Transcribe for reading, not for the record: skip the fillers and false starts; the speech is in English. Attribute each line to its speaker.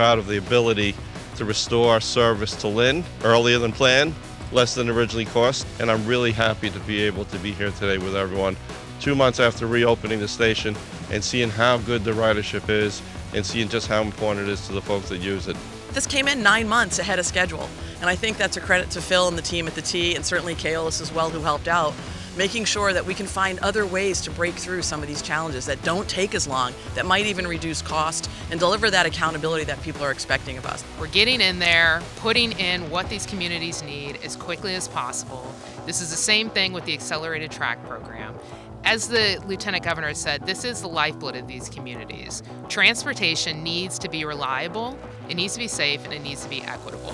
Speaker 1: proud of the ability to restore service to Lynn earlier than planned, less than originally cost, and I'm really happy to be able to be here today with everyone 2 months after reopening the station and seeing how good the ridership is and seeing just how important it is to the folks that use it.
Speaker 2: This came in 9 months ahead of schedule, and I think that's a credit to Phil and the team at the T, and certainly Kaolis as well, who helped out, making sure that we can find other ways to break through some of these challenges that don't take as long, that might even reduce cost, and deliver that accountability that people are expecting of us.
Speaker 3: We're getting in there, putting in what these communities need as quickly as possible. This is the same thing with the Accelerated Track program. As the Lieutenant Governor said, this is the lifeblood of these communities. Transportation needs to be reliable, it needs to be safe, and it needs to be equitable.